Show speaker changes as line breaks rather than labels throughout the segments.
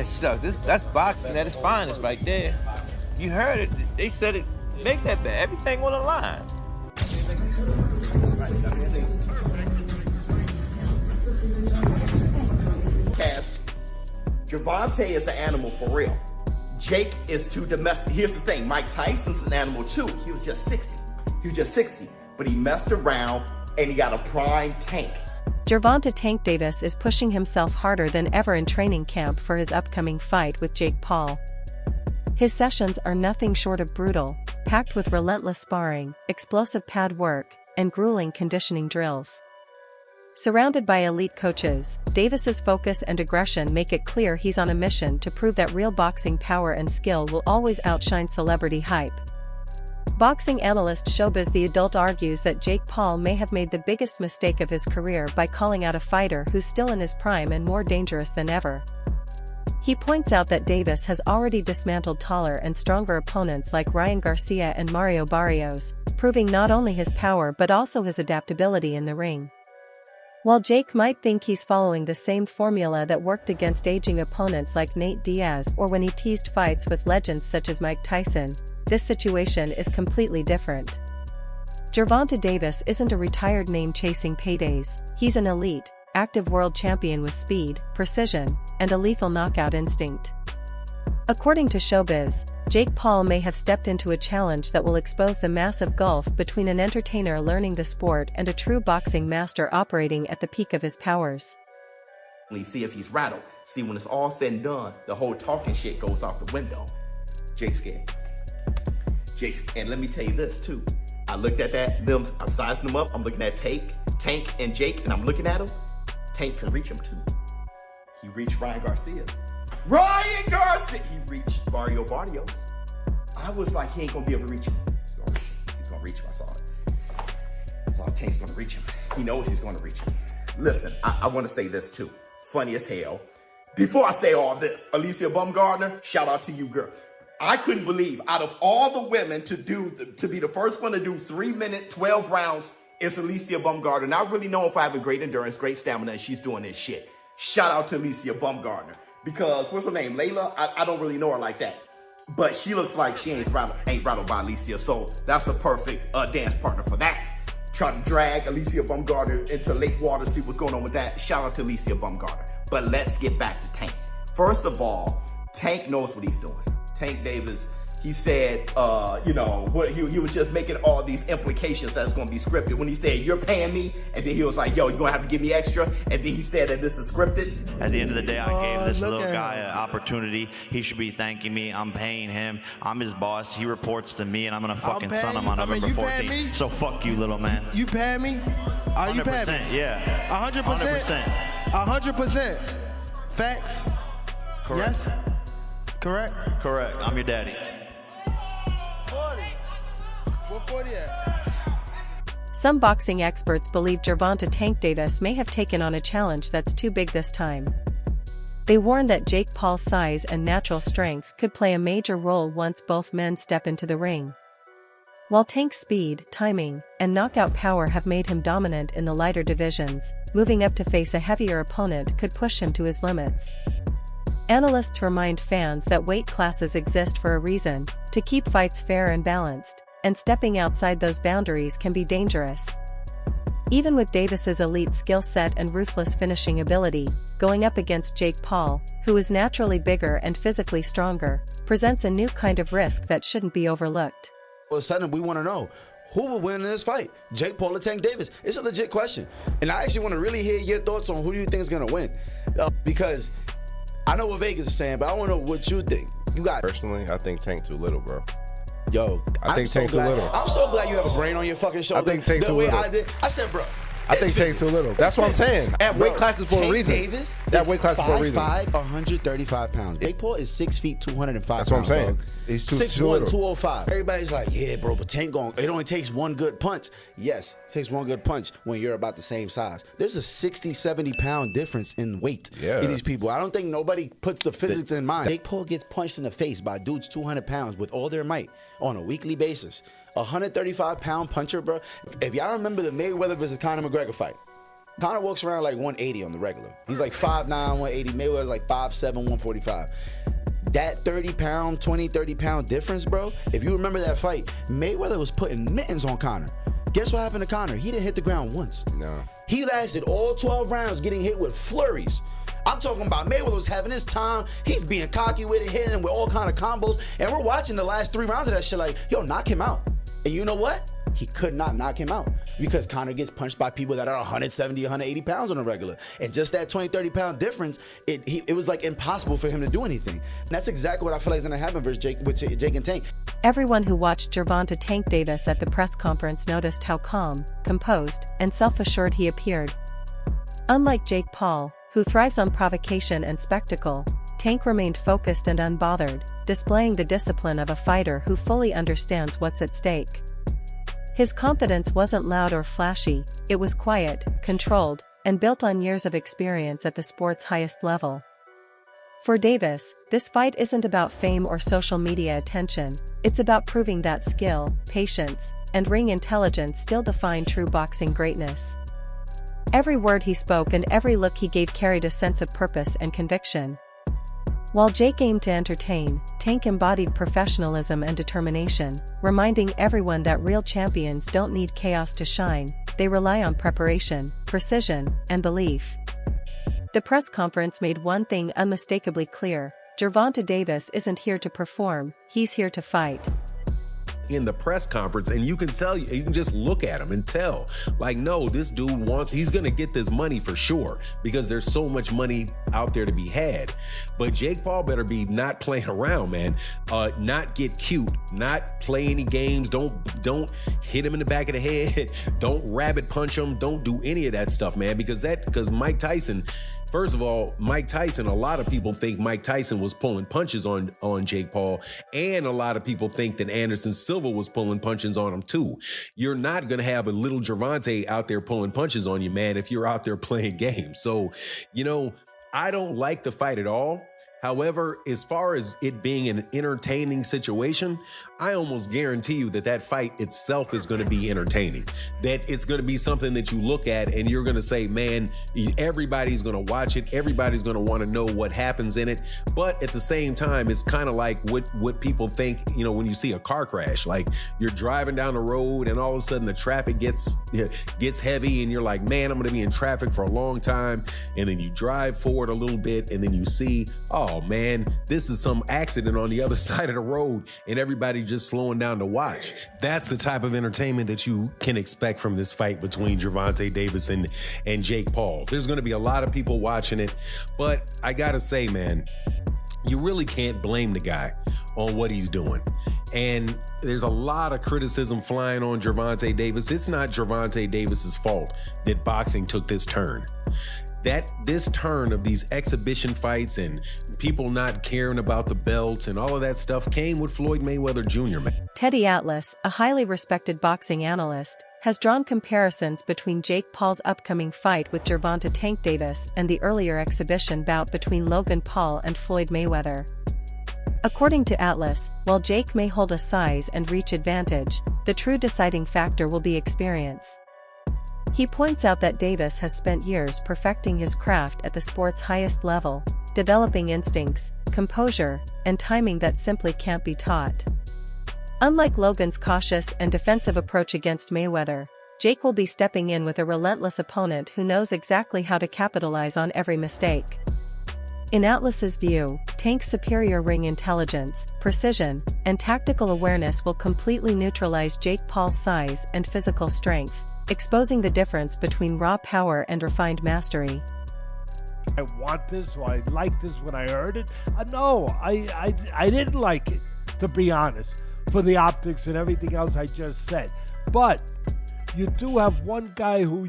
So that's boxing at its finest right there. You heard it. They said it. Make that bet. Everything on the line.
Gervonta is an animal for real. Jake is too domestic. Here's the thing, Mike Tyson's an animal too. He was just 60. But he messed around and he got a prime Tank.
Gervonta Tank Davis is pushing himself harder than ever in training camp for his upcoming fight with Jake Paul. His sessions are nothing short of brutal, packed with relentless sparring, explosive pad work, and grueling conditioning drills. Surrounded by elite coaches, Davis's focus and aggression make it clear he's on a mission to prove that real boxing power and skill will always outshine celebrity hype. Boxing analyst Showbiz The Adult argues that Jake Paul may have made the biggest mistake of his career by calling out a fighter who's still in his prime and more dangerous than ever. He points out that Davis has already dismantled taller and stronger opponents like Ryan Garcia and Mario Barrios, proving not only his power but also his adaptability in the ring. While Jake might think he's following the same formula that worked against aging opponents like Nate Diaz or when he teased fights with legends such as Mike Tyson, this situation is completely different. Gervonta Davis isn't a retired name chasing paydays, he's an elite, active world champion with speed, precision, and a lethal knockout instinct. According to Showbiz, Jake Paul may have stepped into a challenge that will expose the massive gulf between an entertainer learning the sport and a true boxing master operating at the peak of his powers.
See if he's rattled. See, when it's all said and done, the whole talking shit goes out the window. Jake's scared. And let me tell you this too. I looked at them, I'm sizing them up. I'm looking at Tank and Jake, and I'm looking at them. Tank can reach him too. He reached Ryan Garcia. He reached Mario Barrios. I was like, he ain't gonna be able to reach him. He's gonna reach him, I saw it. I saw Tank's gonna reach him. He knows he's gonna reach him. Listen, I wanna say this too. Funny as hell. Before I say all this, Alicia Baumgardner, shout out to you, girl. I couldn't believe, out of all the women to be the first one to do 3-minute, 12 rounds, it's Alicia Baumgardner. And I really know if I have a great endurance, great stamina, and she's doing this shit. Shout out to Alicia Baumgardner. Because, what's her name, Layla? I don't really know her like that. But she looks like she ain't rattled by Alicia, so that's a perfect dance partner for that. Try to drag Alicia Baumgardner into lake water, see what's going on with that. Shout out to Alicia Baumgardner. But let's get back to Tank. First of all, Tank knows what he's doing. Tank Davis, he said, he was just making all these implications that it's going to be scripted. When he said, you're paying me, and then he was like, yo, you're going to have to give me extra, and then he said that this is scripted.
At the end of the day, I gave this little guy an opportunity. He should be thanking me. I'm paying him. I'm his boss. He reports to me, and I'm going to fucking son him on November 14th. So fuck you, little man.
You paying me? Are you paying me?
Yeah.
100%? 100%. Facts?
Correct.
Yes? Correct?
Correct. I'm your daddy.
40. Where 40 at?
Some boxing experts believe Gervonta Tank Davis may have taken on a challenge that's too big this time. They warn that Jake Paul's size and natural strength could play a major role once both men step into the ring. While Tank's speed, timing, and knockout power have made him dominant in the lighter divisions, moving up to face a heavier opponent could push him to his limits. Analysts remind fans that weight classes exist for a reason, to keep fights fair and balanced, and stepping outside those boundaries can be dangerous. Even with Davis's elite skill set and ruthless finishing ability, going up against Jake Paul, who is naturally bigger and physically stronger, presents a new kind of risk that shouldn't be overlooked.
All of a sudden, we want to know, who will win in this fight? Jake Paul or Tank Davis? It's a legit question. And I actually want to really hear your thoughts on who do you think is going to win. Because I know what Vegas is saying, but I want to know what you think.
Personally, I think Tank too little, bro.
Yo,
I think Tank too little.
I'm so glad you have a brain on your fucking shoulder.
I think Tank too little.
I said, bro.
I think Tank's too little. That's what I'm saying. That weight class is for a reason.
Davis
that weight class is for a reason.
5'5", 135 pounds. Jake Paul is 6 feet, 205 pounds.
That's what I'm saying.
Dog.
He's too
6'1",
little.
205. Everybody's like, yeah, bro, but Tank it only takes one good punch. Yes, it takes one good punch when you're about the same size. There's a 60, 70 pound difference in weight in these people. I don't think nobody puts the physics in mind. Jake Paul gets punched in the face by dudes 200 pounds with all their might on a weekly basis. A 135 pound puncher, bro. If y'all remember the Mayweather versus Conor McGregor fight, Conor walks around like 180 on the regular. He's like 5'9", 180. Mayweather's like 5'7", 145. That 30-pound, 20, 30-pound difference, bro, if you remember that fight, Mayweather was putting mittens on Conor. Guess what happened to Conor? He didn't hit the ground once.
No.
He lasted all 12 rounds getting hit with flurries. I'm talking about Mayweather was having his time. He's being cocky with it, hitting with all kind of combos. And we're watching the last 3 rounds of that shit like, yo, knock him out. And you know what? He could not knock him out because Conor gets punched by people that are 170, 180 pounds on a regular. And just that 20, 30-pound difference, it was like impossible for him to do anything. And that's exactly what I feel like is going to happen with Jake and Tank.
Everyone who watched Gervonta Tank Davis at the press conference noticed how calm, composed, and self-assured he appeared. Unlike Jake Paul, who thrives on provocation and spectacle, Tank remained focused and unbothered, displaying the discipline of a fighter who fully understands what's at stake. His confidence wasn't loud or flashy, it was quiet, controlled, and built on years of experience at the sport's highest level. For Davis, this fight isn't about fame or social media attention, it's about proving that skill, patience, and ring intelligence still define true boxing greatness. Every word he spoke and every look he gave carried a sense of purpose and conviction. While Jake aimed to entertain, Tank embodied professionalism and determination, reminding everyone that real champions don't need chaos to shine, they rely on preparation, precision, and belief. The press conference made one thing unmistakably clear: Gervonta Davis isn't here to perform, he's here to fight.
In the press conference, and you can tell, you can just look at him and tell, like, no, this dude he's gonna get this money for sure, because there's so much money out there to be had. But Jake Paul better be not playing around, man. Not get cute, not play any games, don't hit him in the back of the head, don't rabbit punch him, don't do any of that stuff, man, because Mike Tyson, first of all, Mike Tyson, a lot of people think Mike Tyson was pulling punches on Jake Paul, and a lot of people think that Anderson Silva was pulling punches on him too. You're not going to have a little Gervonta out there pulling punches on you, man, if you're out there playing games. So, I don't like the fight at all. However, as far as it being an entertaining situation, I almost guarantee you that fight itself is going to be entertaining. That it's going to be something that you look at and you're going to say, man, everybody's going to watch it. Everybody's going to want to know what happens in it. But at the same time, it's kind of like what people think, when you see a car crash, like you're driving down the road and all of a sudden the traffic gets heavy and you're like, man, I'm going to be in traffic for a long time. And then you drive forward a little bit and then you see, oh man, this is some accident on the other side of the road and everybody just slowing down to watch. That's the type of entertainment that you can expect from this fight between Gervonta Davis and Jake Paul. There's going to be a lot of people watching it, but I gotta say, man, you really can't blame the guy on what he's doing. And there's a lot of criticism flying on Gervonta Davis. It's not Gervonta Davis's fault that boxing took this turn. This turn of these exhibition fights and people not caring about the belt and all of that stuff came with Floyd Mayweather Jr., man.
Teddy Atlas, a highly respected boxing analyst, has drawn comparisons between Jake Paul's upcoming fight with Gervonta Tank Davis and the earlier exhibition bout between Logan Paul and Floyd Mayweather. According to Atlas, while Jake may hold a size and reach advantage, the true deciding factor will be experience. He points out that Davis has spent years perfecting his craft at the sport's highest level, developing instincts, composure, and timing that simply can't be taught. Unlike Logan's cautious and defensive approach against Mayweather, Jake will be stepping in with a relentless opponent who knows exactly how to capitalize on every mistake. In Atlas's view, Tank's superior ring intelligence, precision, and tactical awareness will completely neutralize Jake Paul's size and physical strength, exposing the difference between raw power and refined mastery.
I want this, or I liked this when I heard it. No, I didn't like it, to be honest, for the optics and everything else I just said. But you do have one guy who,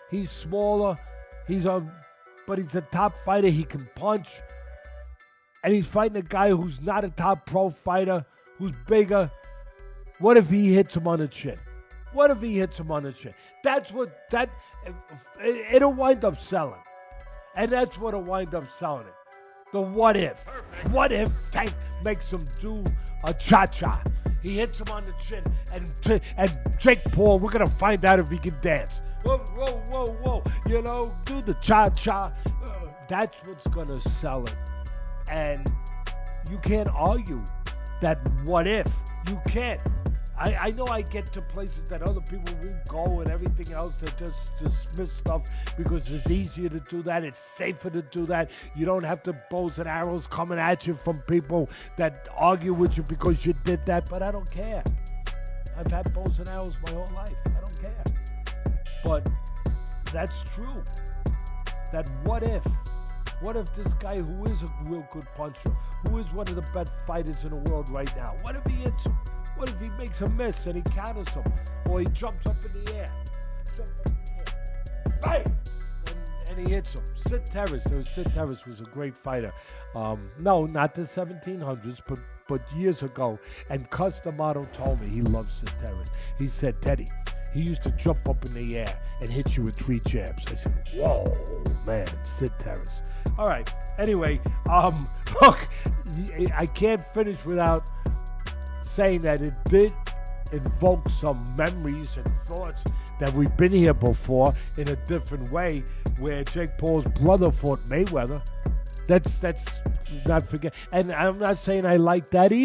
he's smaller, but he's a top fighter, he can punch, and he's fighting a guy who's not a top pro fighter, who's bigger. What if he hits him on the chin? What if he hits him on the chin? It'll wind up selling. And that's what'll wind up selling it. The what if. What if Tank makes him do a cha-cha? He hits him on the chin, and Jake Paul, we're gonna find out if he can dance. Whoa, whoa, whoa, whoa! You know, do the cha-cha. That's what's gonna sell it. And you can't argue that what if. You can't. I know I get to places that other people won't go and everything else. They just dismiss stuff because it's easier to do that. It's safer to do that. You don't have the bows and arrows coming at you from people that argue with you because you did that. But I don't care. I've had bows and arrows my whole life. I don't care. But that's true. That what if? What if this guy who is a real good puncher, who is one of the best fighters in the world right now, what if he hits him? What if he makes a miss and he counters him? Or he jumps up in the air. Bang! And he hits him. Sid Terrace was a great fighter. No, not the 1700s, but years ago. And Cus D'Amato told me he loves Sid Terrace. He said, Teddy, he used to jump up in the air and hit you with 3 jabs. I said, whoa, man, Sid Terrace. All right. Anyway, look, I can't finish without saying that it did invoke some memories and thoughts that we've been here before in a different way, where Jake Paul's brother fought Mayweather. That's not forget. And I'm not saying I like that either.